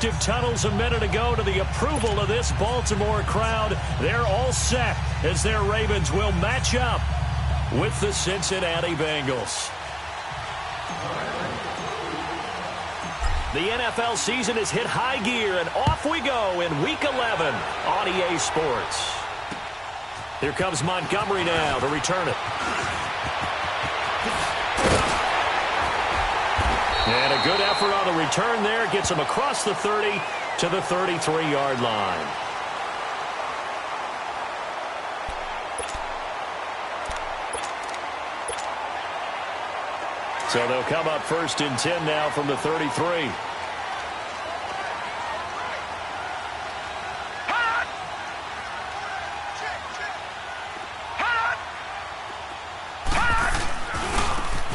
respective tunnels a minute ago to the approval of this Baltimore crowd. They're all set as their Ravens will match up with the Cincinnati Bengals. The NFL season has hit high gear, and off we go in Week 11 on EA Sports. Here comes Montgomery now to return it. And a good effort on the return there. Gets him across the 30 to the 33-yard line. So they'll come up 1st and 10 now from the 33.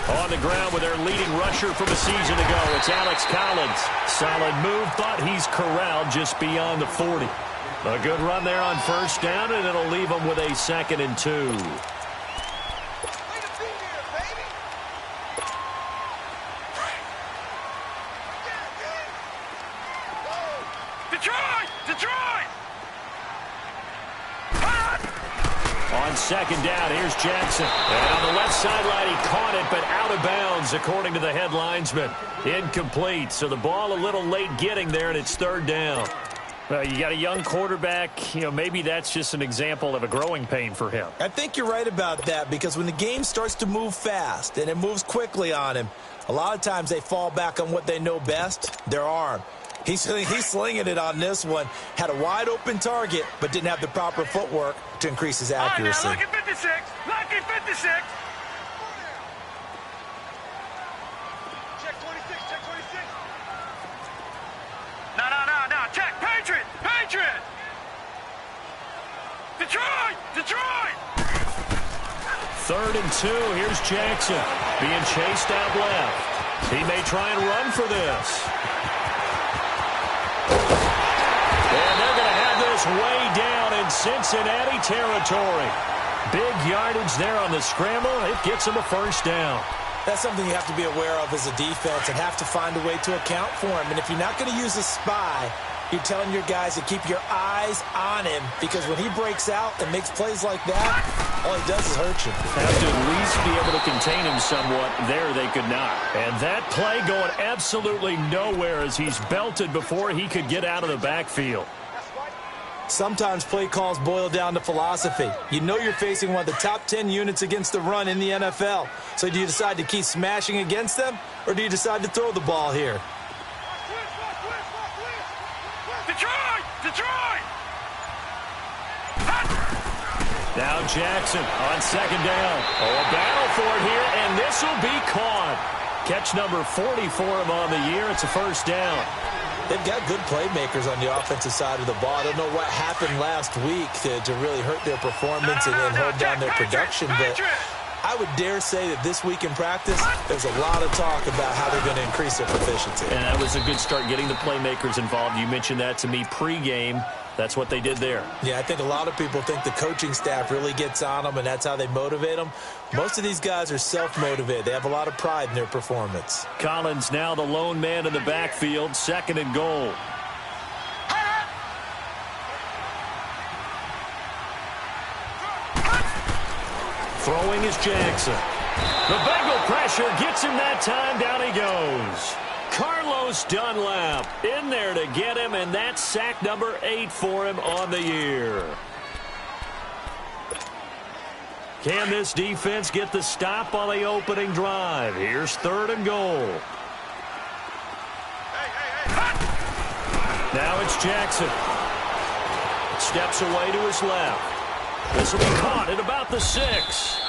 On the ground with their leading rusher from a season ago, it's Alex Collins. Solid move, but he's corralled just beyond the 40. A good run there on 1st down, and it'll leave them with a 2nd and 2. On 2nd down, here's Jackson. And on the left sideline, he caught it, but out of bounds, according to the head linesman. Incomplete, so the ball a little late getting there, and it's 3rd down. Well, you got a young quarterback. Maybe that's just an example of a growing pain for him. I think you're right about that, because when the game starts to move fast and it moves quickly on him, a lot of times they fall back on what they know best, their arm. He's slinging it on this one. Had a wide-open target, but didn't have the proper footwork to increase his accuracy. All right, now, look at 56. Look at 56. Check 26. Check 26. No. Check. Patriot. Detroit. 3rd and 2. Here's Jackson being chased out left. He may try and run for this. And they're going to have this way down in Cincinnati territory. Big yardage there on the scramble. It gets them a 1st down. That's something you have to be aware of as a defense and have to find a way to account for him. And if you're not going to use a spy, you're telling your guys to keep your eyes on him, because when he breaks out and makes plays like that, all he does is hurt you. Have to at least be able to contain him somewhat. There they could not. And that play going absolutely nowhere as he's belted before he could get out of the backfield. Sometimes play calls boil down to philosophy. You know you're facing one of the top 10 units against the run in the NFL. So do you decide to keep smashing against them, or do you decide to throw the ball here? Detroit! Now Jackson on 2nd down. A battle for it here, and this will be caught. Catch number 40 for him on the year. It's a 1st down. They've got good playmakers on the offensive side of the ball. I don't know what happened last week to really hurt their performance and hold down their production, but I would dare say that this week in practice, there's a lot of talk about how they're going to increase their proficiency. And that was a good start, getting the playmakers involved. You mentioned that to me pregame. That's what they did there. Yeah, I think a lot of people think the coaching staff really gets on them, and that's how they motivate them. Most of these guys are self-motivated. They have a lot of pride in their performance. Collins now the lone man in the backfield, 2nd and goal. Throwing is Jackson. The Bengal pressure gets him that time. Down he goes. Carlos Dunlap in there to get him, and that's sack number 8 for him on the year. Can this defense get the stop on the opening drive? Here's 3rd and goal. Now it's Jackson. Steps away to his left. This will be caught at about the 6.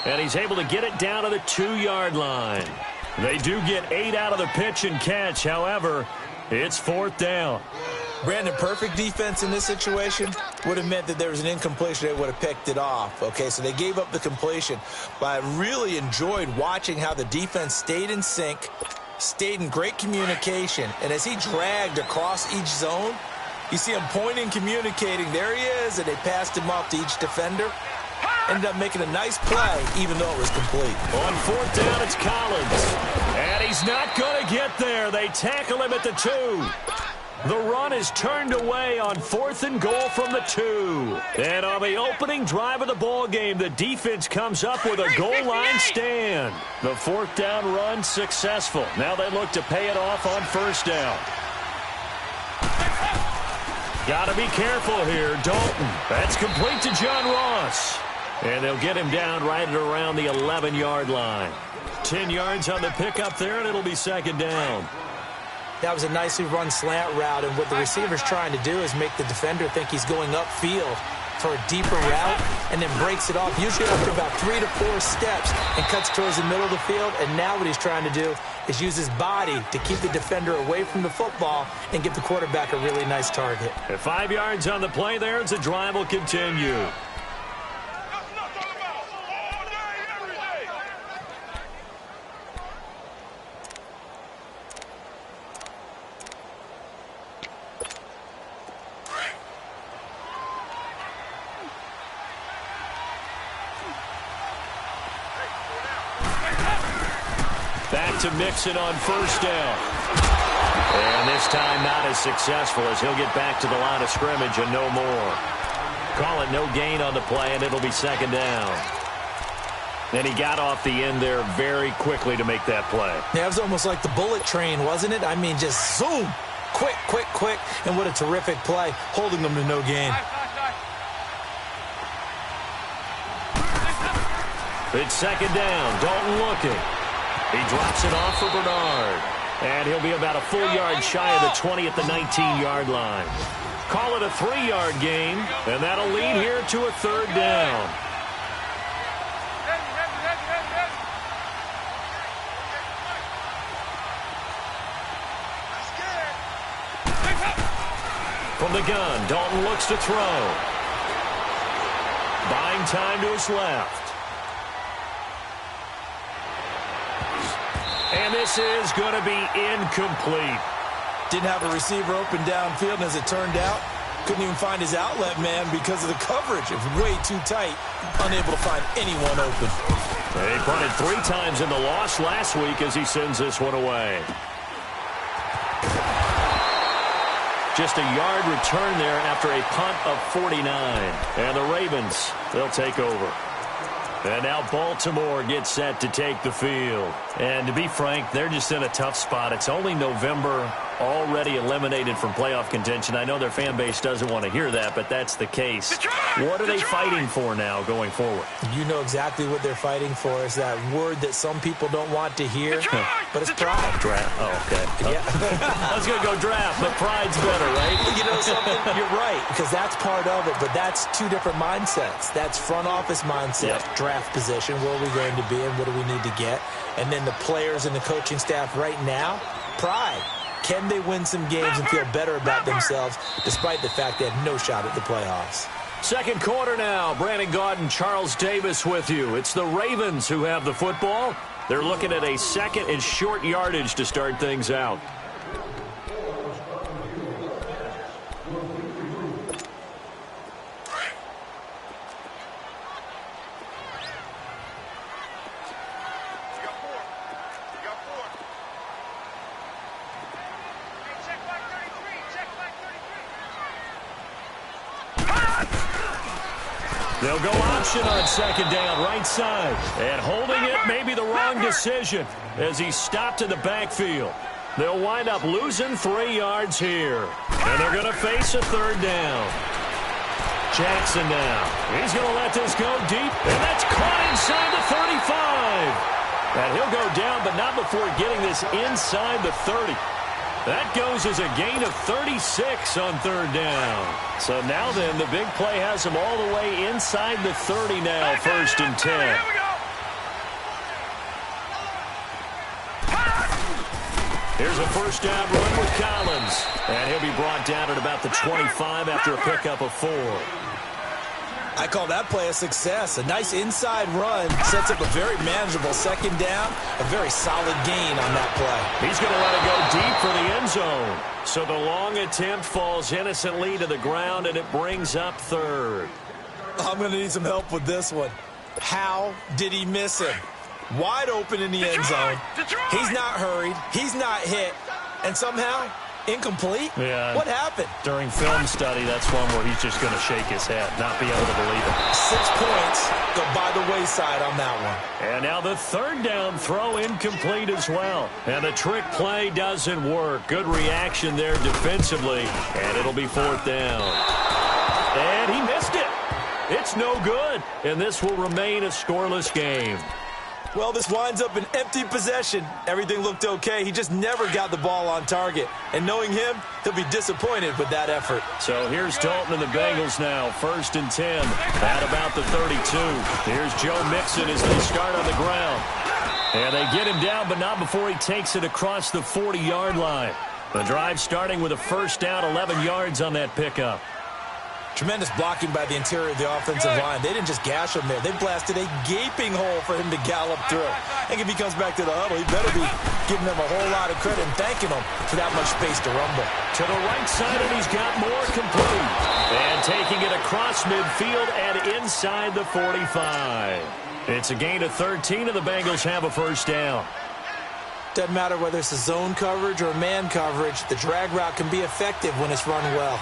And he's able to get it down to the 2-yard line. They do get 8 out of the pitch and catch. However, it's 4th down. Brandon, perfect defense in this situation would have meant that there was an incompletion. They would have picked it off. Okay, so they gave up the completion. But I really enjoyed watching how the defense stayed in sync, stayed in great communication. And as he dragged across each zone, you see him pointing, communicating. There he is, and they passed him off to each defender. Ended up making a nice play, even though it was complete. On 4th down, it's Collins. And he's not going to get there. They tackle him at the 2. The run is turned away on 4th and goal from the 2. And on the opening drive of the ball game, the defense comes up with a goal line stand. The 4th down run successful. Now they look to pay it off on 1st down. Got to be careful here. Dalton. That's complete to John Ross. And they'll get him down right at around the 11-yard line. 10 yards on the pickup there, and it'll be 2nd down. That was a nicely run slant route, and what the receiver's trying to do is make the defender think he's going upfield for a deeper route, and then breaks it off, usually after about 3 to 4 steps, and cuts towards the middle of the field. And now what he's trying to do is use his body to keep the defender away from the football and give the quarterback a really nice target. At 5 yards on the play there, as the drive will continue. Back to Mixon on 1st down. And this time not as successful, as he'll get back to the line of scrimmage and no more. Call it no gain on the play, and it'll be 2nd down. And he got off the end there very quickly to make that play. Yeah, it was almost like the bullet train, wasn't it? I mean, just zoom. Quick, quick, quick. And what a terrific play, holding them to no gain. It's 2nd down. Dalton looking. He drops it off for Bernard. And he'll be about a full yard shy of the 20 at the 19-yard line. Call it a 3-yard gain, and that'll lead here to a 3rd down. From the gun, Dalton looks to throw. Buying time to his left. And this is going to be incomplete. Didn't have a receiver open downfield, and as it turned out, couldn't even find his outlet man because of the coverage. It was way too tight, unable to find anyone open. He punted 3 times in the loss last week as he sends this one away. Just a yard return there after a punt of 49. And the Ravens, they'll take over. And now Baltimore gets set to take the field. And to be frank, they're just in a tough spot. It's only November, already eliminated from playoff contention. I know their fan base doesn't want to hear that, but that's the case. What are they fighting for now going forward? You know exactly what they're fighting for. Is that word that some people don't want to hear, but it's pride. Draft. Oh, okay. Yeah. I was going to go draft, but pride's better, right? You know something? You're right, because that's part of it, but that's 2 different mindsets. That's front office mindset, draft position, where are we going to be and what do we need to get? And then the players and the coaching staff right now, pride. Can they win some games and feel better about themselves despite the fact they had no shot at the playoffs? 2nd quarter now. Brandon Gaudin, Charles Davis with you. It's the Ravens who have the football. They're looking at a 2nd and short yardage to start things out. They'll go option on 2nd down, right side. And holding it may be the wrong decision as he's stopped in the backfield. They'll wind up losing 3 yards here. And they're going to face a 3rd down. Jackson now. He's going to let this go deep. And that's caught inside the 35. And he'll go down, but not before getting this inside the 30. That goes as a gain of 36 on 3rd down. So now then, the big play has him all the way inside the 30 now, 1st and 10. Here's a 1st down run with Collins. And he'll be brought down at about the 25 after a pickup of 4. I call that play a success. A nice inside run sets up a very manageable 2nd down. A very solid gain on that play. He's going to let it go deep for the end zone. So the long attempt falls innocently to the ground, and it brings up 3rd. I'm going to need some help with this one. How did he miss him? Wide open in the end zone. He's not hurried. He's not hit. And somehow Incomplete? Yeah. What happened? During film study, that's one where he's just going to shake his head, not be able to believe it. 6 points go by the wayside on that one. And now the third down throw incomplete as well. And the trick play doesn't work. Good reaction there defensively, and it'll be 4th down. And he missed it. It's no good, and this will remain a scoreless game. Well, this winds up an empty possession. Everything looked okay. He just never got the ball on target. And knowing him, he'll be disappointed with that effort. So here's Dalton and the Bengals now. 1st and 10 at about the 32. Here's Joe Mixon as they start on the ground. And they get him down, but not before he takes it across the 40-yard line. The drive starting with a first down, 11 yards on that pickup. Tremendous blocking by the interior of the offensive line. They didn't just gash him there. They blasted a gaping hole for him to gallop through. I think if he comes back to the huddle, he better be giving them a whole lot of credit and thanking them for that much space to rumble. To the right side, and he's got more complete. And taking it across midfield and inside the 45. It's a gain of 13, and the Bengals have a first down. Doesn't matter whether it's a zone coverage or man coverage. The drag route can be effective when it's run well.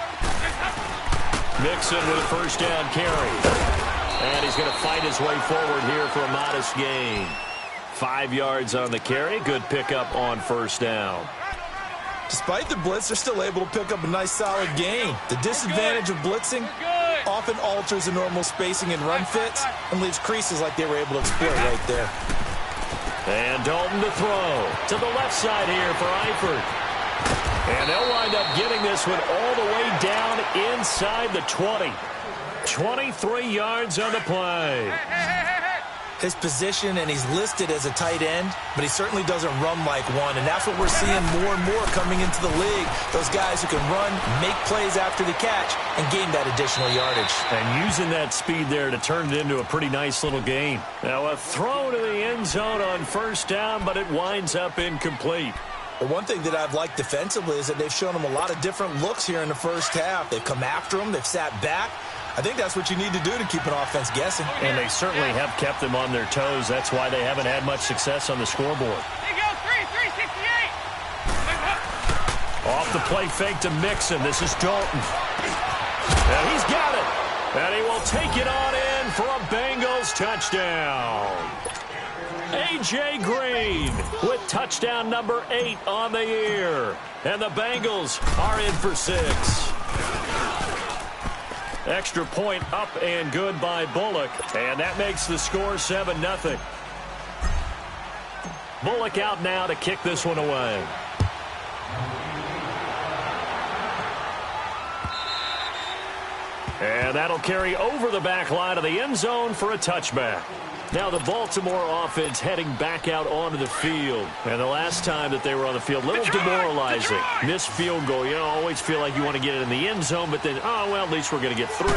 Mixon with a first down carry. And he's going to fight his way forward here for a modest gain. 5 yards on the carry. Good pickup on first down. Despite the blitz, they're still able to pick up a nice solid gain. The disadvantage of blitzing often alters the normal spacing and run fits and leaves creases like they were able to exploit right there. And Dalton to throw. To the left side here for Eifert. And they'll wind up getting this one all the way down inside the 20. 23 yards on the play. His position, and he's listed as a tight end, but he certainly doesn't run like one, and that's what we're seeing more and more coming into the league. Those guys who can run, make plays after the catch, and gain that additional yardage. And using that speed there to turn it into a pretty nice little gain. Now a throw to the end zone on first down, but it winds up incomplete. The one thing that I've liked defensively is that they've shown him a lot of different looks here in the first half. They've come after him. They've sat back. I think that's what you need to do to keep an offense guessing. And they certainly have kept them on their toes. That's why they haven't had much success on the scoreboard. There you go, 368. Off the play fake to Mixon. This is Dalton. And he's got it. And he will take it on in for a Bengals touchdown. A.J. Green with touchdown number 8 on the year. And the Bengals are in for 6. Extra point up and good by Bullock. And that makes the score 7-0. Bullock out now to kick this one away. And that'll carry over the back line of the end zone for a touchback. Now the Baltimore offense heading back out onto the field. And the last time that they were on the field, a little demoralizing. Missed field goal. You know, always feel like you want to get it in the end zone, but then, oh, well, at least we're going to get 3.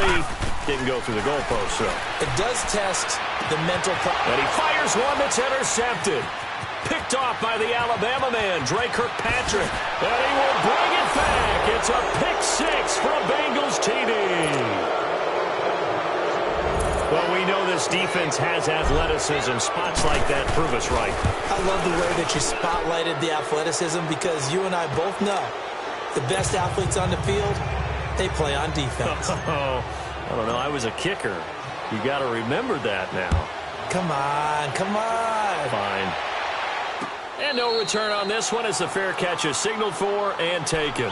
Didn't go through the goalpost, so. It does test the mental. And he fires one that's intercepted. Picked off by the Alabama man, Dre Kirkpatrick. And he will bring it back. It's a pick 6 for a Bengals TD. Well, we know this defense has athleticism. Spots like that prove us right. I love the way that you spotlighted the athleticism because you and I both know the best athletes on the field, they play on defense. Oh, I don't know. I was a kicker. You got to remember that now. Come on, come on. Fine. And no return on this one as the fair catch is signaled for and taken.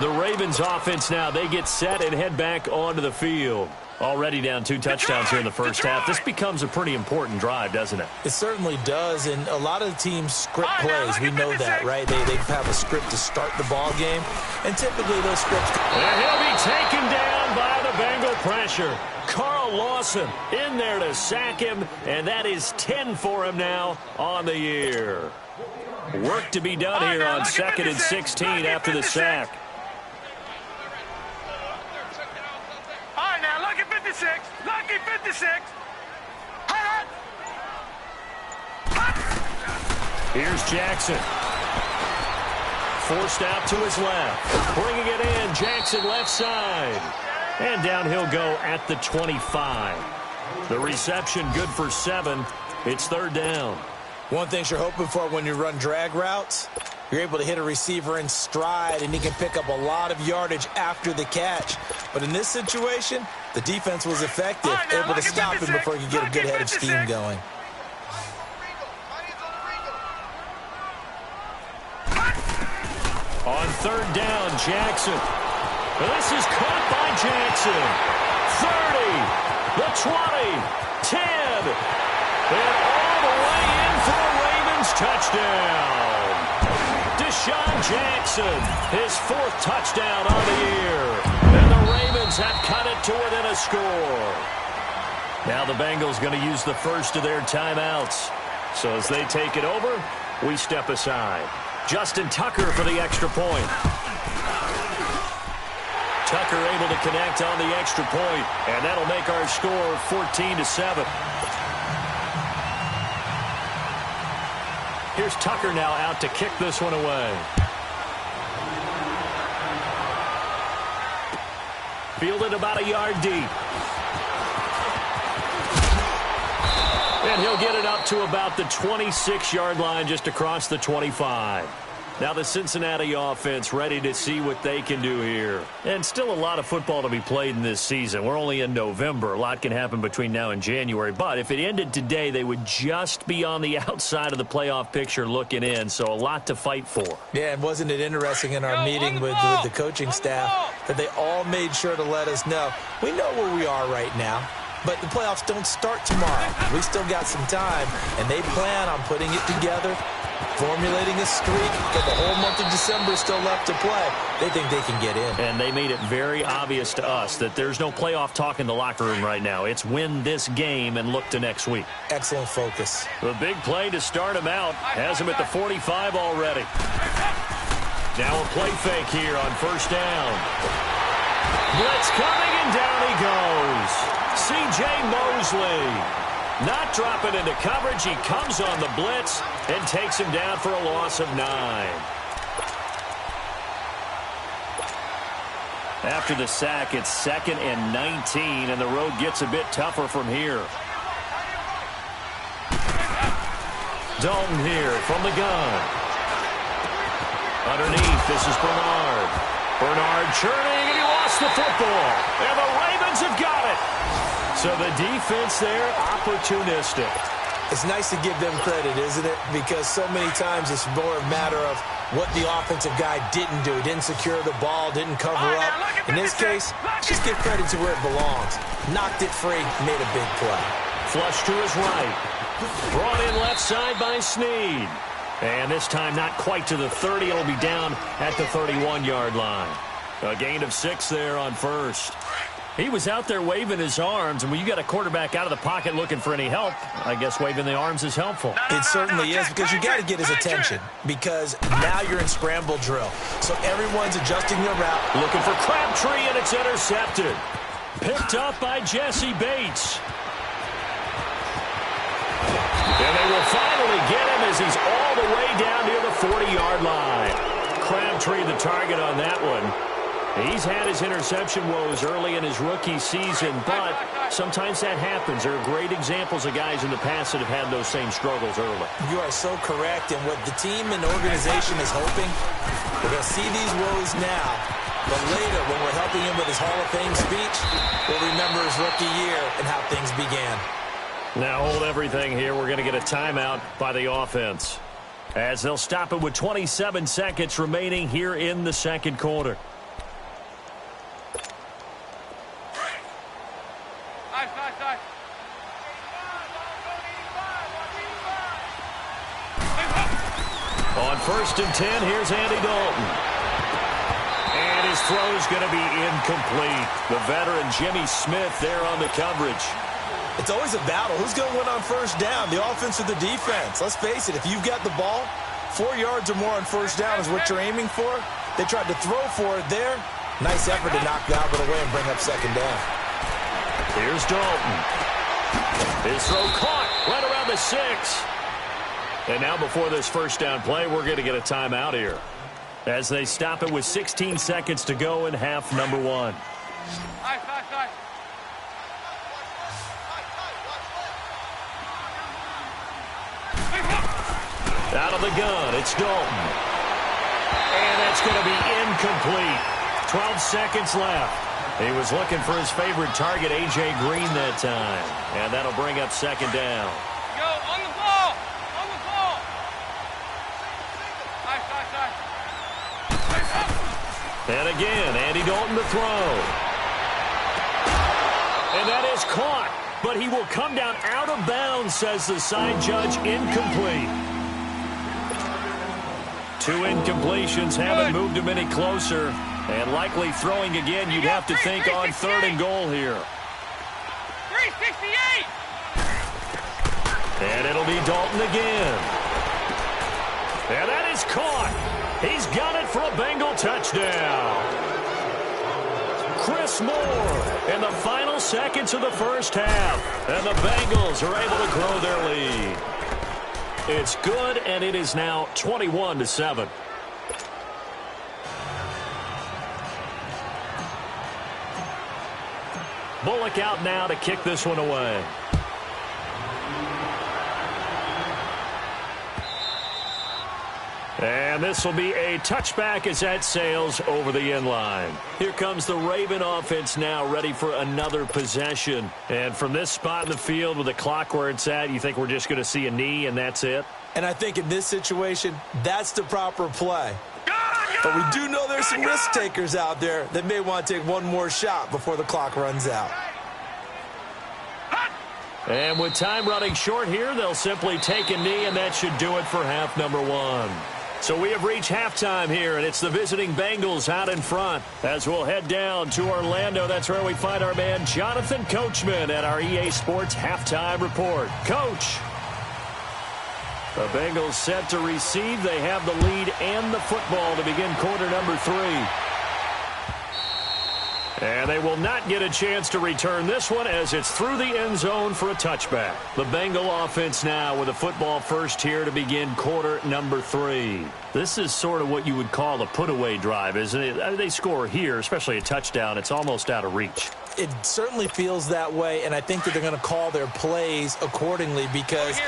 The Ravens offense now, they get set and head back onto the field. Already down 2 touchdowns here in the first half. This becomes a pretty important drive, doesn't it? It certainly does, and a lot of the teams script plays. We know that, right? They have a script to start the ball game, and typically those scripts. And he'll be taken down by the Bengal pressure. Carl Lawson in there to sack him, and that is 10 for him now on the year. Work to be done here on 2nd and 16 after the sack. Lucky 56. Here's Jackson. Forced out to his left. Bringing it in, Jackson left side. And down he'll go at the 25. The reception good for 7. It's 3rd down. One thing you're hoping for when you run drag routes, You're able to hit a receiver in stride, and he can pick up a lot of yardage after the catch. But in this situation, the defense was effective, able to stop him before he could get a good head of steam going. On third down, Jackson. This is caught by Jackson. 30, the 20, 10, and all the way in for a Ravens touchdown. Deshaun Jackson, his 4th touchdown on the year. And the Ravens have cut it to within a score. Now the Bengals going to use the first of their timeouts. So as they take it over, we step aside. Justin Tucker for the extra point. Tucker able to connect on the extra point, and that'll make our score 14-7. Here's Tucker now out to kick this one away. Fielded about a yard deep. And he'll get it up to about the 26-yard line, just across the 25. Now the Cincinnati offense ready to see what they can do here. And still a lot of football to be played in this season. We're only in November. A lot can happen between now and January. But if it ended today, they would just be on the outside of the playoff picture looking in. So a lot to fight for. Yeah, and wasn't it interesting in our meeting with the coaching staff that they all made sure to let us know, we know where we are right now. But the playoffs don't start tomorrow. We still got some time, and they plan on putting it together, formulating a streak, but the whole month of December is still left to play. They think they can get in. And they made it very obvious to us that there's no playoff talk in the locker room right now. It's win this game and look to next week. Excellent focus. The big play to start him out has him at the 45 already. Now a play fake here on first down. Blitz coming, and down he goes. C.J. Mosley not dropping into coverage. He comes on the blitz and takes him down for a loss of 9. After the sack, it's 2nd and 19, and the road gets a bit tougher from here. Dalton here from the gun. Underneath, this is Bernard. Bernard churning, and he lost the football. And the Ravens have got it. So the defense there, opportunistic. It's nice to give them credit, isn't it? Because so many times it's more a matter of what the offensive guy didn't do. Didn't secure the ball, didn't cover up. In this case, just give credit to where it belongs. Knocked it free, made a big play. Flush to his right. Brought in left side by Snead. And this time not quite to the 30. It'll be down at the 31-yard line. A gain of 6 there on first. He was out there waving his arms, and when you got a quarterback out of the pocket looking for any help, I guess waving the arms is helpful. It certainly is, because you got to get his attention, because now you're in scramble drill. So everyone's adjusting their route. Looking for Crabtree, and it's intercepted. Picked up by Jesse Bates. And they will finally get him as he's all the way down near the 40-yard line. Crabtree the target on that one. He's had his interception woes early in his rookie season, but sometimes that happens. There are great examples of guys in the past that have had those same struggles early. You are so correct, and what the team and organization is hoping, we're going to see these woes now, but later when we're helping him with his Hall of Fame speech, we'll remember his rookie year and how things began. Now hold everything here. We're going to get a timeout by the offense, as they'll stop it with 27 seconds remaining here in the second quarter. On 1st and 10, here's Andy Dalton. And his throw's going to be incomplete. The veteran Jimmy Smith there on the coverage. It's always a battle. Who's going to win on first down, the offense or the defense? Let's face it, if you've got the ball, 4 yards or more on first down is what you're aiming for. They tried to throw for it there. Nice effort to knock Galvin away and bring up second down. Here's Dalton. His throw caught right around the 6. And now before this first down play, we're going to get a timeout here, as they stop it with 16 seconds to go in half number 1. Out of the gun, it's Dalton. And that's going to be incomplete. 12 seconds left. He was looking for his favorite target, A.J. Green, that time. And that'll bring up second down. Go, on the ball. On the ball. Nice. And again, Andy Dalton to throw. And that is caught. But he will come down out of bounds, says the side judge, incomplete. 2 incompletions haven't moved him any closer. And likely throwing again, you'd have to think on 3rd and goal here. 368. And it'll be Dalton again. And that is caught. He's got it for a Bengal touchdown. Chris Moore in the final seconds of the first half. And the Bengals are able to grow their lead. It's good, and it is now 21-7. Bullock out now to kick this one away. And this will be a touchback as that sails over the end line. Here comes the Raven offense now, ready for another possession. And from this spot in the field with the clock where it's at, you think we're just going to see a knee and that's it? And I think in this situation, that's the proper play. But we do know there's some risk takers out there that may want to take one more shot before the clock runs out. And with time running short here, they'll simply take a knee, and that should do it for half number 1. So we have reached halftime here, and it's the visiting Bengals out in front. As we'll head down to Orlando, that's where we find our man Jonathan Coachman at our EA Sports Halftime Report. Coach. The Bengals set to receive. They have the lead and the football to begin quarter number 3. And they will not get a chance to return this one as it's through the end zone for a touchback. The Bengal offense now with a football first here to begin quarter number 3. This is sort of what you would call a put-away drive, isn't it? They score here, especially a touchdown. It's almost out of reach. It certainly feels that way, and I think that they're going to call their plays accordingly because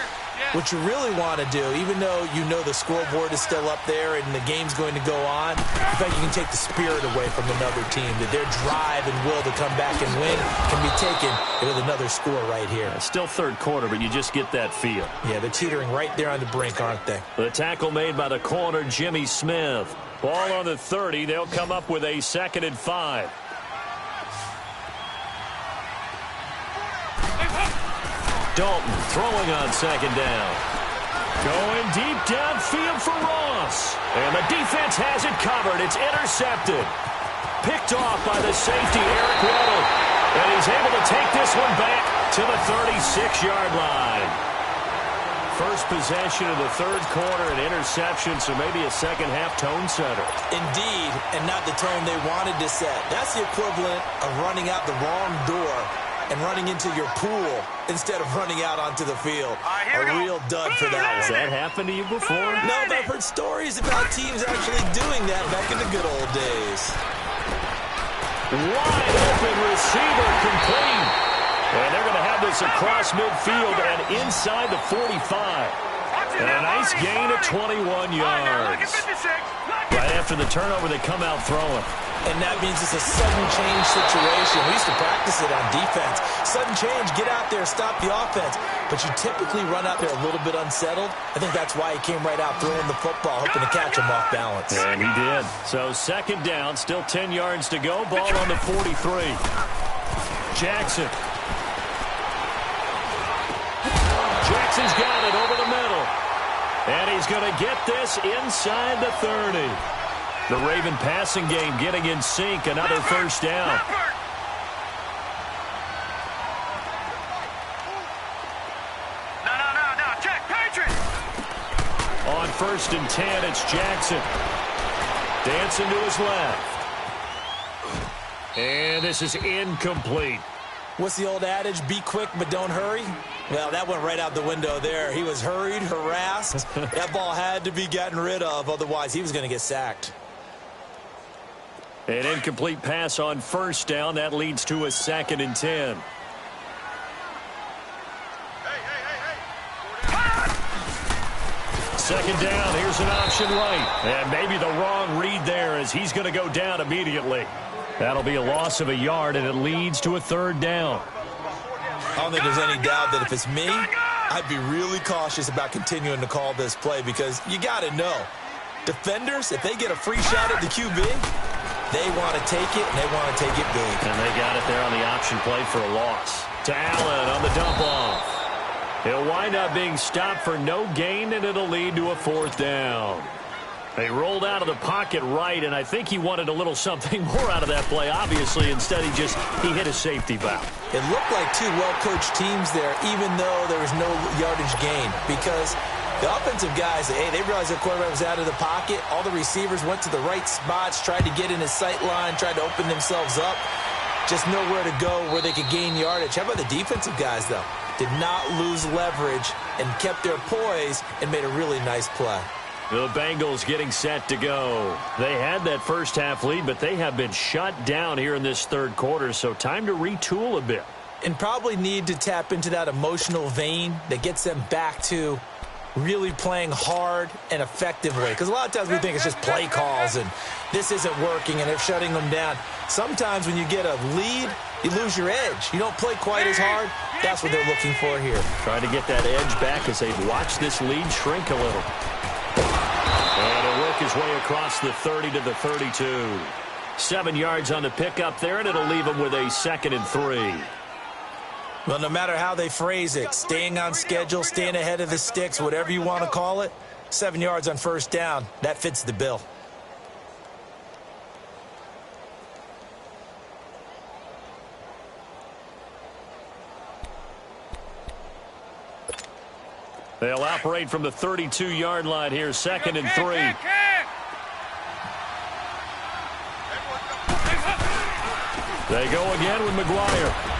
what you really want to do, even though you know the scoreboard is still up there and the game's going to go on, in fact, you can take the spirit away from another team, that their drive and will to come back and win can be taken with another score right here. It's still third quarter, but you just get that feel. Yeah, they're teetering right there on the brink, aren't they? The tackle made by the corner, Jimmy Smith. Ball on the 30. They'll come up with a 2nd and 5. Dalton throwing on 2nd down. Going deep downfield for Ross. And the defense has it covered. It's intercepted. Picked off by the safety, Eric Weddle. And he's able to take this one back to the 36-yard line. First possession of the third quarter, an interception, so maybe a second-half tone setter. Indeed, and not the tone they wanted to set. That's the equivalent of running out the wrong door and running into your pool instead of running out onto the field. A real dud for that one. Has that happened to you before? No, but I've heard stories about teams actually doing that back in the good old days. Wide open receiver complete. And they're going to have this across midfield and inside the 45. And a nice gain of 21 yards. Right after the turnover, they come out throwing. And that means it's a sudden change situation. We used to practice it on defense. Sudden change, get out there, stop the offense. But you typically run out there a little bit unsettled. I think that's why he came right out throwing the football, hoping to catch him off balance. And he did. So 2nd down, still 10 yards to go. Ball on the 43. Jackson. Jackson's got it over the middle. And he's going to get this inside the 30. The Raven passing game getting in sync. Another first down. No. Check, Patriot. On 1st and 10, it's Jackson. Dancing to his left. And this is incomplete. What's the old adage? Be quick, but don't hurry. Well, that went right out the window there. He was hurried, harassed. That ball had to be gotten rid of. Otherwise, he was going to get sacked. An incomplete pass on 1st down. That leads to a 2nd and 10. second down, here's an option right. And maybe the wrong read there as he's going to go down immediately. That'll be a loss of a yard, and it leads to a third down. I don't think there's any doubt that if it's me, I'd be really cautious about continuing to call this play because you got to know, defenders, if they get a free shot at the QB, they want to take it, and they want to take it big. And they got it there on the option play for a loss. To Allen on the dump-off. He'll wind up being stopped for no gain, and it'll lead to a fourth down. They rolled out of the pocket right, and I think he wanted a little something more out of that play, obviously. Instead, he hit a safety valve. It looked like two well-coached teams there, even though there was no yardage gain, because the offensive guys, hey, they realized their quarterback was out of the pocket. All the receivers went to the right spots, tried to get in his sight line, tried to open themselves up. Just nowhere to go where they could gain yardage. How about the defensive guys, though? Did not lose leverage and kept their poise and made a really nice play. The Bengals getting set to go. They had that first half lead, but they have been shut down here in this third quarter, so time to retool a bit. And probably need to tap into that emotional vein that gets them back to really playing hard and effectively. Because a lot of times we think it's just play calls and this isn't working and they're shutting them down. Sometimes when you get a lead, you lose your edge. You don't play quite as hard. That's what they're looking for here. Trying to get that edge back as they've watched this lead shrink a little. And he'll work his way across the 30 to the 32. 7 yards on the pickup there, and it'll leave him with a 2nd and 3. Well, no matter how they phrase it, staying on schedule, staying ahead of the sticks, whatever you want to call it, 7 yards on first down, that fits the bill. They'll operate from the 32-yard line here, 2nd and 3. They go again with McGuire.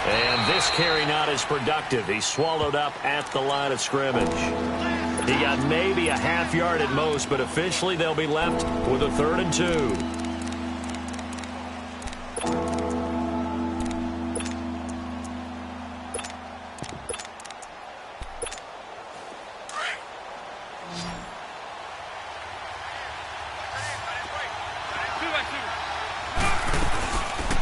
And this carry not as productive. He's swallowed up at the line of scrimmage. He got maybe a half yard at most, but officially they'll be left with a 3rd and 2.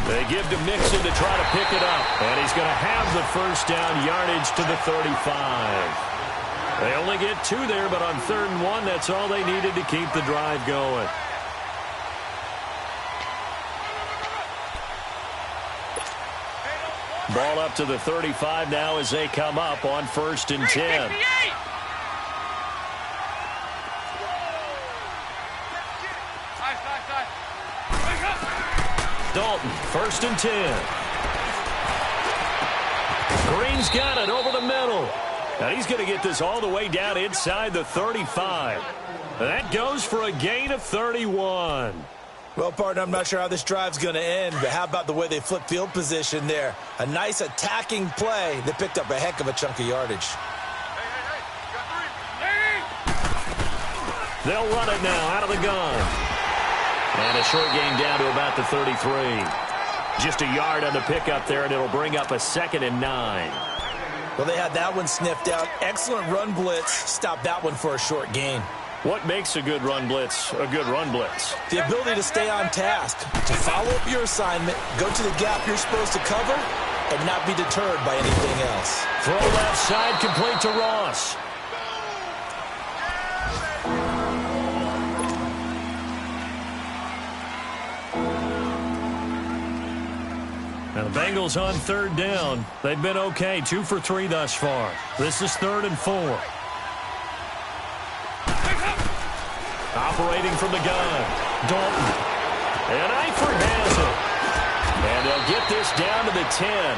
They give to Mixon to try to pick it up. And he's going to have the first down, yardage to the 35. They only get 2 there, but on 3rd and 1, that's all they needed to keep the drive going. Ball up to the 35 now as they come up on 1st and 10. Dalton, 1st and 10. Green's got it over the middle. And he's going to get this all the way down inside the 35. That goes for a gain of 31. Well, partner, I'm not sure how this drive's going to end, but how about the way they flip field position there? A nice attacking play that picked up a heck of a chunk of yardage. They'll run it now out of the gun. And a short gain down to about the 33. Just a yard on the pickup there, and it'll bring up a 2nd and 9. Well, they had that one sniffed out. Excellent run blitz. Stop that one for a short gain. What makes a good run blitz a good run blitz? The ability to stay on task, to follow up your assignment, go to the gap you're supposed to cover, and not be deterred by anything else. Throw left side, complete to Ross. Now the Bengals on 3rd down. They've been okay, 2 for 3 thus far. This is 3rd and 4. Operating from the gun, Dalton. And Eifert has it. And they'll get this down to the 10.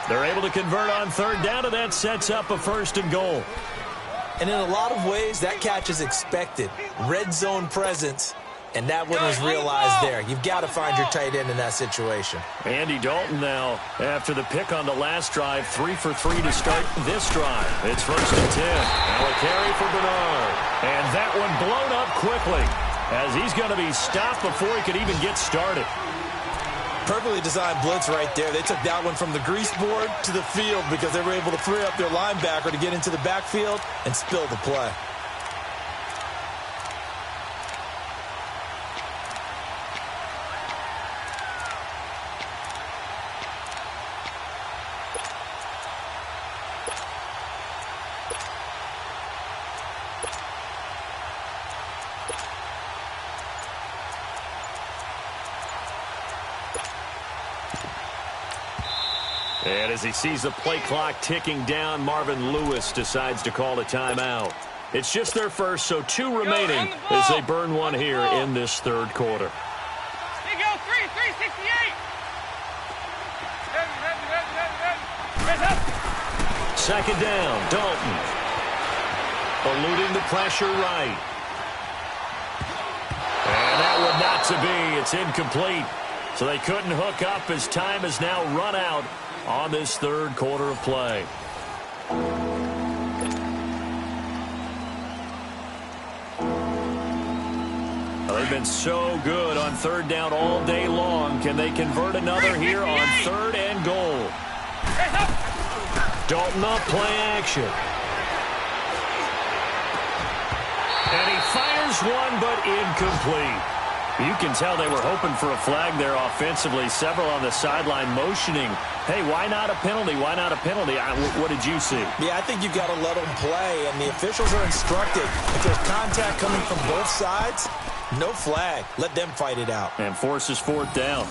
They're able to convert on 3rd down, and that sets up a 1st and goal. And in a lot of ways, that catch is expected. Red zone presence. And that one was realized there. You've got to find your tight end in that situation. Andy Dalton now, after the pick on the last drive, 3 for 3 to start this drive. It's 1st and 10. Now a carry for Bernard. And that one blown up quickly as he's going to be stopped before he could even get started. Perfectly designed blitz right there. They took that one from the grease board to the field because they were able to free up their linebacker to get into the backfield and spill the play. And as he sees the play clock ticking down, Marvin Lewis decides to call a timeout. It's just their first, so 2 remaining as they burn one here in this third quarter. Here you go, 368. Second down, Dalton. Eluding the pressure right. And that would not to be. It's incomplete. So they couldn't hook up as time has now run out on this third quarter of play. They've been so good on third down all day long. Can they convert another here on third and goal? Dalton up, play action. And he fires one, but incomplete. You can tell they were hoping for a flag there offensively. Several on the sideline motioning, hey, why not a penalty? Why not a penalty? What did you see? Yeah, I think you got to let them play, and the officials are instructed. If there's contact coming from both sides, no flag. Let them fight it out. And forces fourth down.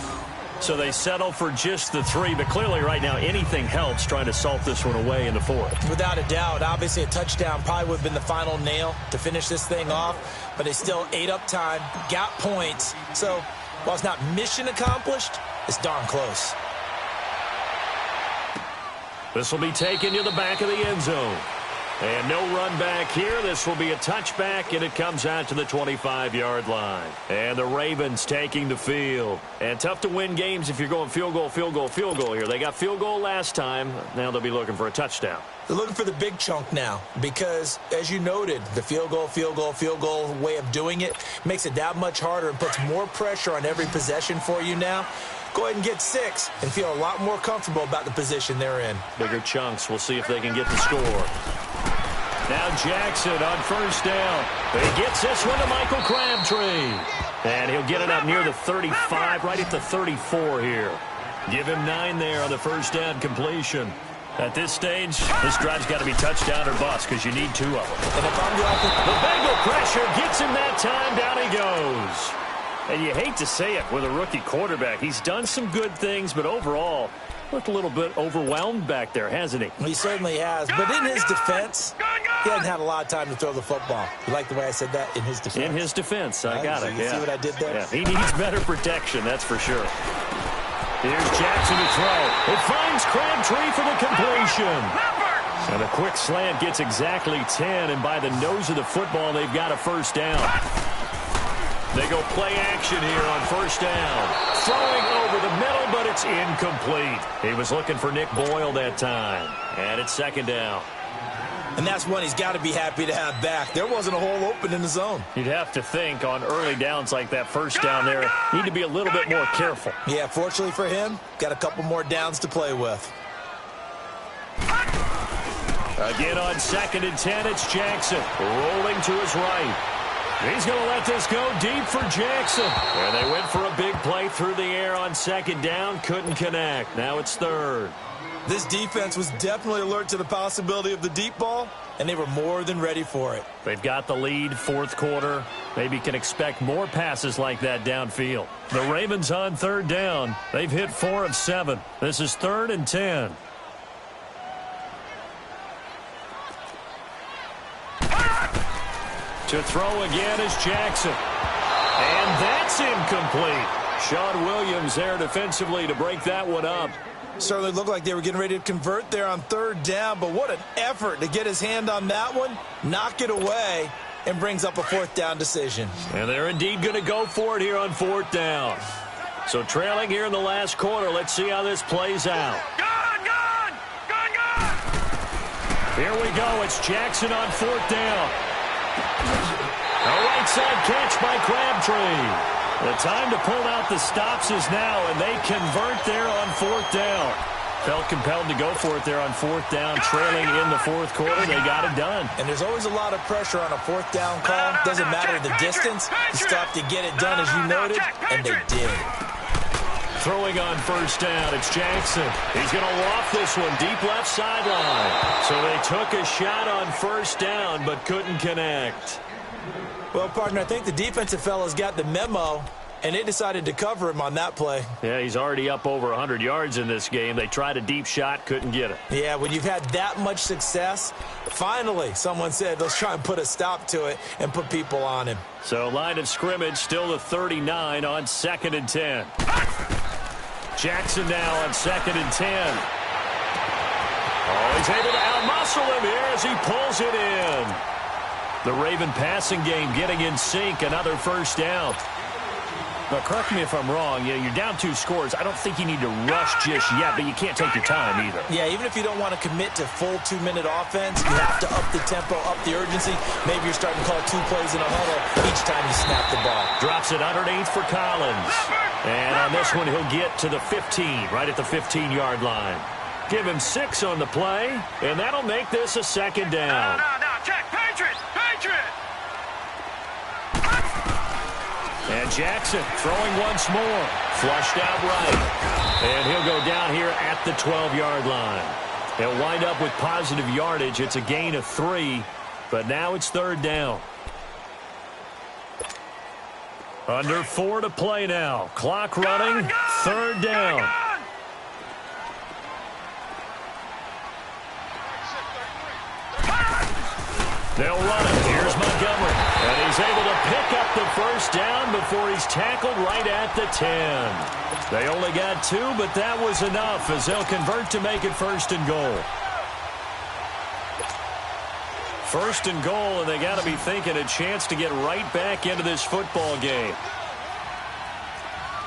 So they settle for just the 3, but clearly right now anything helps trying to salt this one away in the fourth. Without a doubt. Obviously a touchdown probably would have been the final nail to finish this thing off, but they still ate up time, got points. So while it's not mission accomplished, it's darn close. This will be taken to the back of the end zone. And no run back here. This will be a touchback, and it comes out to the 25-yard line. And the Ravens taking the field. And tough to win games if you're going field goal, field goal, field goal here. They got field goal last time. Now they'll be looking for a touchdown. They're looking for the big chunk now because, as you noted, the field goal way of doing it makes it that much harder and puts more pressure on every possession for you now. Go ahead and get 6 and feel a lot more comfortable about the position they're in. Bigger chunks. We'll see if they can get the score. Now Jackson on first down. He gets this one to Michael Crabtree. And he'll get it up near the 35, right at the 34 here. Give him 9 there on the first down completion. At this stage, this drive's got to be touchdown or bust because you need 2 of them. And if I'm the Bengal pressure gets him that time. Down he goes. And you hate to say it with a rookie quarterback. He's done some good things, but overall, looked a little bit overwhelmed back there, hasn't he? He certainly has. But in his defense, he hasn't had a lot of time to throw the football. You like the way I said that? In his defense. In his defense. I got it. You see what I did there? Yeah. He needs better protection, that's for sure. Here's Jackson to throw. It finds Crabtree for the completion. And a quick slant gets exactly 10, and by the nose of the football, they've got a first down. They go play action here on first down. Throwing over the middle, but it's incomplete. He was looking for Nick Boyle that time. And it's second down. And that's one he's got to be happy to have back. There wasn't a hole open in the zone. You'd have to think on early downs like that first down there, need to be a little bit more careful. Yeah, fortunately for him, got a couple more downs to play with. Again on 2nd and 10, it's Jackson rolling to his right. He's going to let this go deep for Jackson. And they went for a big play through the air on 2nd down. Couldn't connect. Now it's 3rd. This defense was definitely alert to the possibility of the deep ball, and they were more than ready for it. They've got the lead, 4th quarter. Maybe can expect more passes like that downfield. The Ravens on 3rd down. They've hit 4 of 7. This is 3rd and 10. To throw again is Jackson. And that's incomplete. Sean Williams there defensively to break that one up. Certainly looked like they were getting ready to convert there on 3rd down, but what an effort to get his hand on that one, knock it away, and brings up a 4th down decision. And they're indeed going to go for it here on 4th down. So trailing here in the last quarter, let's see how this plays out. Gone! Here we go. It's Jackson on 4th down. A right side catch by Crabtree. The time to pull out the stops is now, and they convert there on 4th down. Felt compelled to go for it there on 4th down, trailing in the 4th quarter. They got it done. And there's always a lot of pressure on a 4th down call. Doesn't matter the distance. You still have to get it done, as you noted, and they did. Throwing on 1st down, it's Jackson. He's going to loft this one deep left sideline. So they took a shot on 1st down, but couldn't connect. Well, partner, I think the defensive fellas got the memo. And they decided to cover him on that play. Yeah, he's already up over 100 yards in this game. They tried a deep shot, couldn't get it. Yeah, when you've had that much success, finally someone said, let's try and put a stop to it and put people on him. So line of scrimmage still the 39 on 2nd and 10. Jackson now on 2nd and 10. Oh, he's able to outmuscle him here as he pulls it in. The Raven passing game getting in sync, another first down. But correct me if I'm wrong, you're down 2 scores. I don't think you need to rush just yet, but you can't take your time either. Yeah, even if you don't want to commit to full 2-minute offense, you have to up the tempo, up the urgency. Maybe you're starting to call 2 plays in a huddle each time you snap the ball. Drops it underneath for Collins. And on this one, he'll get to the 15, right at the 15-yard line. Give him 6 on the play, and that'll make this a 2nd down. No, check, Patriot! And Jackson throwing once more. Flushed out right. And he'll go down here at the 12-yard line. He'll wind up with positive yardage. It's a gain of 3, but now it's 3rd down. Under 4 to play now. Clock running. 3rd down. They'll run it. Here's Montgomery. And he's able to pick up the first down before he's tackled right at the 10. They only got 2, but that was enough as they'll convert to make it 1st and goal. 1st and goal, and they got to be thinking a chance to get right back into this football game.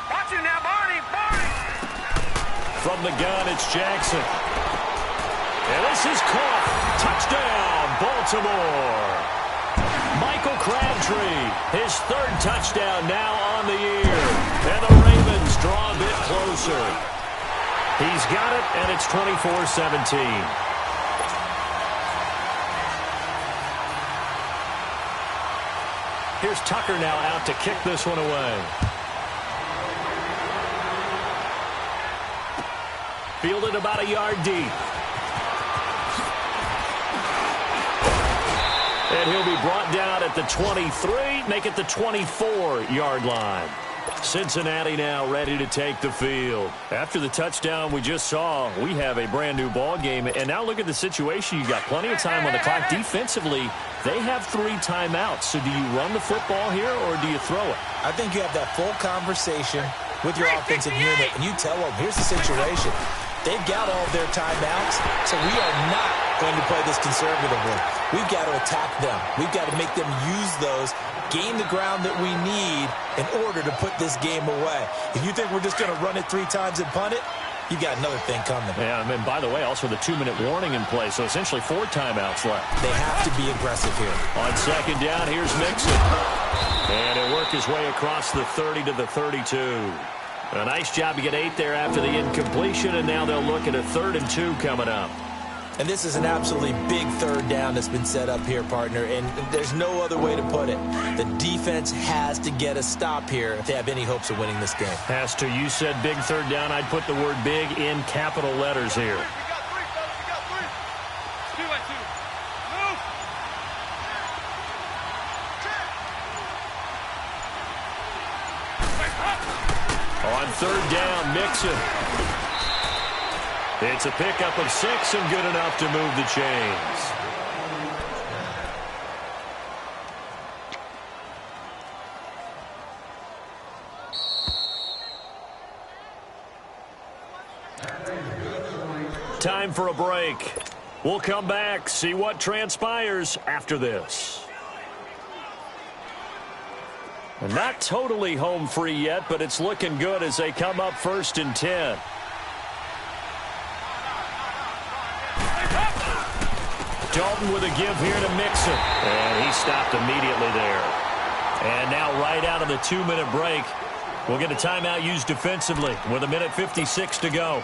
Watch him now, Barney! From the gun, it's Jackson. And this is caught. Touchdown, Baltimore. Michael Crabtree, his 3rd touchdown now on the year. And the Ravens draw a bit closer. He's got it, and it's 24-17. Here's Tucker now out to kick this one away. Fielded about a yard deep. And he'll be brought down at the 23, make it the 24-yard line. Cincinnati now ready to take the field. After the touchdown we just saw, we have a brand-new ball game. And now look at the situation. You've got plenty of time on the clock. Defensively, they have 3 timeouts. So do you run the football here or do you throw it? I think you have that full conversation with your offensive unit, and you tell them, here's the situation. They've got all of their timeouts, so we are not going to play this conservatively. We've got to attack them. We've got to make them use those, gain the ground that we need in order to put this game away. If you think we're just going to run it 3 times and punt it, you've got another thing coming. Yeah, and by the way, also the 2-minute warning in play, so essentially 4 timeouts left. They have to be aggressive here. On 2nd down, here's Mixon. And he'll work his way across the 30 to the 32. A nice job to get 8 there after the incompletion, and now they'll look at a 3rd and 2 coming up. And this is an absolutely big 3rd down that's been set up here, partner, and there's no other way to put it. The defense has to get a stop here if they have any hopes of winning this game. Has to. You said big 3rd down. I'd put the word big in capital letters here. On 3rd down, Mixon. It's a pickup of 6 and good enough to move the chains. Time for a break. We'll come back, see what transpires after this. Not totally home free yet, but it's looking good as they come up 1st and 10. Dalton with a give here to Mixon. And he stopped immediately there. And now right out of the 2-minute break, we'll get a timeout used defensively with 1:56 to go.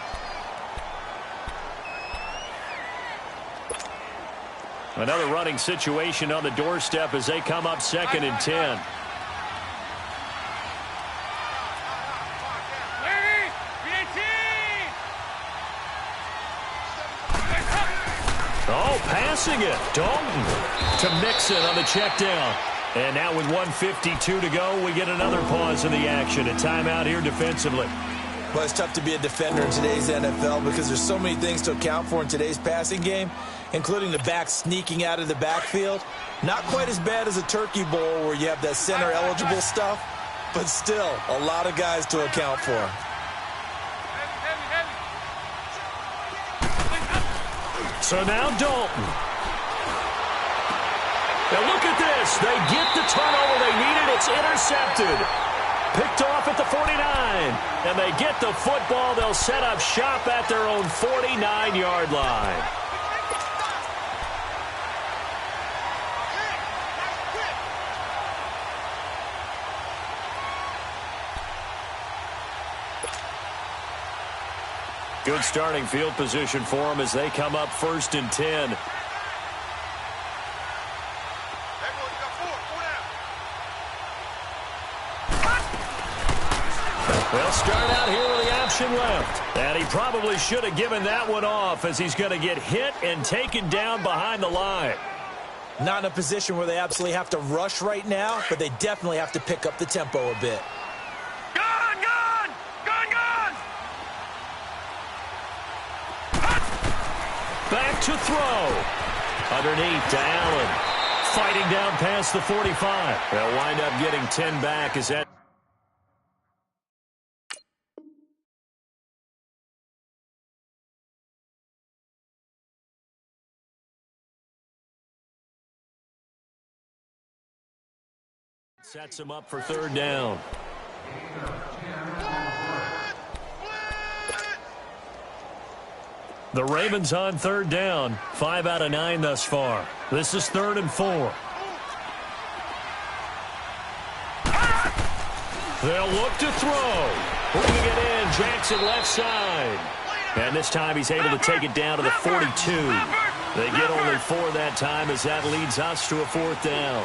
Another running situation on the doorstep as they come up 2nd and 10. Oh, passing it. Dalton to Mixon on the check down. And now with 1:52 to go, we get another pause in the action. A timeout here defensively. Well, it's tough to be a defender in today's NFL because there's so many things to account for in today's passing game, including the back sneaking out of the backfield. Not quite as bad as a turkey bowl where you have that center-eligible stuff, but still a lot of guys to account for. So now Dalton. Now look at this. They get the turnover they needed. It's intercepted. Picked off at the 49. And they get the football. They'll set up shop at their own 49-yard line. Good starting field position for them as they come up 1st and 10. They'll start out here with the option left. And he probably should have given that one off as he's going to get hit and taken down behind the line. Not in a position where they absolutely have to rush right now, but they definitely have to pick up the tempo a bit. Back to throw. Underneath to Allen. Fighting down past the 45. They'll wind up getting 10 back as that. Sets him up for 3rd down. The Ravens on 3rd down. 5 out of 9 thus far. This is 3rd and 4. They'll look to throw. Bringing it in. Jackson left side. And this time he's able to take it down to the 42. They get only 4 that time as that leads us to a 4th down.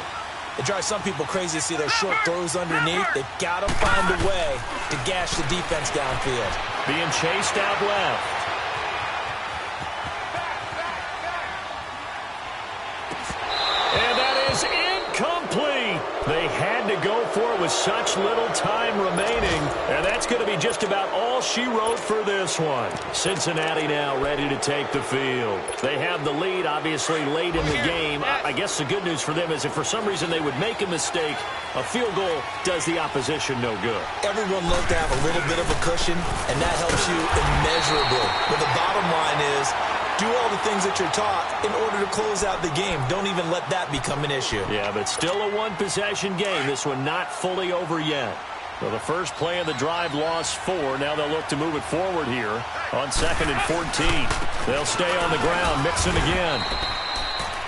It drives some people crazy to see those short throws underneath. They've got to find a way to gash the defense downfield. Being chased out left. And that is incomplete. They had to go for it with such little time remaining. And that's going to be just about all she wrote for this one. Cincinnati now ready to take the field. They have the lead, obviously, late in the game. I guess the good news for them is if for some reason they would make a mistake, a field goal does the opposition no good. Everyone loves to have a little bit of a cushion, and that helps you immeasurably. But the bottom line is, do all the things that you're taught in order to close out the game. Don't even let that become an issue. Yeah, but still a one-possession game. This one not fully over yet. So the first play of the drive lost 4. Now they'll look to move it forward here on 2nd and 14. They'll stay on the ground, mixing again.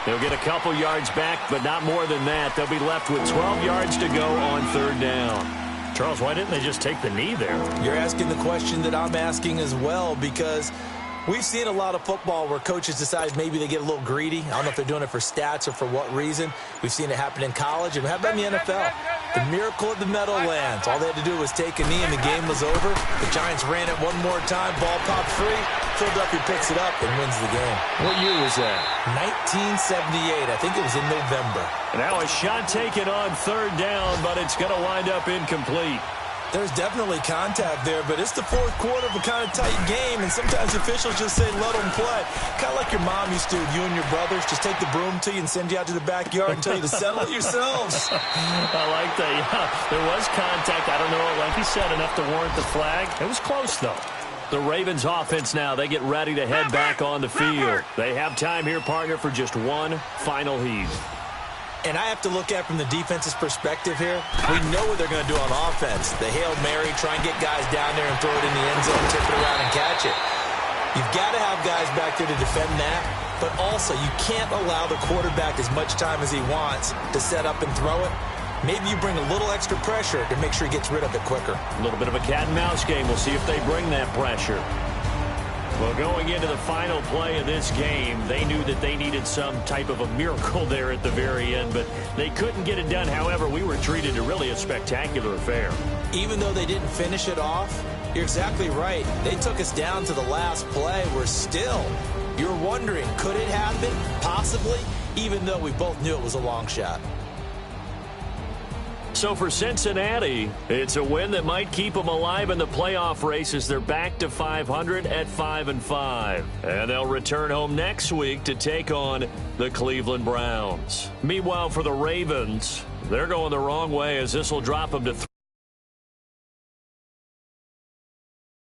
They'll get a couple yards back, but not more than that. They'll be left with 12 yards to go on 3rd down. Charles, why didn't they just take the knee there? You're asking the question that I'm asking as well, because we've seen a lot of football where coaches decide maybe they get a little greedy. I don't know if they're doing it for stats or for what reason. We've seen it happen in college, and how about in the NFL? The miracle of the Meadowlands. All they had to do was take a knee, and the game was over. The Giants ran it one more time. Ball popped free. Philadelphia picks it up and wins the game. What year was that? 1978. I think it was in November. Now a shot taken on 3rd down, but it's going to wind up incomplete. There's definitely contact there, but it's the 4th quarter of a kind of tight game, and sometimes officials just say, let them play. Kind of like your mom used to, you and your brothers, just take the broom to you and send you out to the backyard and tell you to settle it yourselves. I like that, yeah. There was contact. I don't know, like you said, enough to warrant the flag. It was close, though. The Ravens offense now, they get ready to head back on the field. They have time here, partner, for just one final heave. And I have to look at from the defense's perspective here. We know what they're going to do on offense. The Hail Mary, try and get guys down there and throw it in the end zone, tip it around and catch it. You've got to have guys back there to defend that, but also you can't allow the quarterback as much time as he wants to set up and throw it. Maybe you bring a little extra pressure to make sure he gets rid of it quicker. A little bit of a cat and mouse game. We'll see if they bring that pressure. Well, going into the final play of this game, they knew that they needed some type of a miracle there at the very end, but they couldn't get it done. However, we were treated to really a spectacular affair. Even though they didn't finish it off, you're exactly right. They took us down to the last play. We're still, you're wondering, could it happen? Possibly, even though we both knew it was a long shot. So for Cincinnati, it's a win that might keep them alive in the playoff race as they're back to 500 at 5-5. And they'll return home next week to take on the Cleveland Browns. Meanwhile, for the Ravens, they're going the wrong way as this will drop them to 3.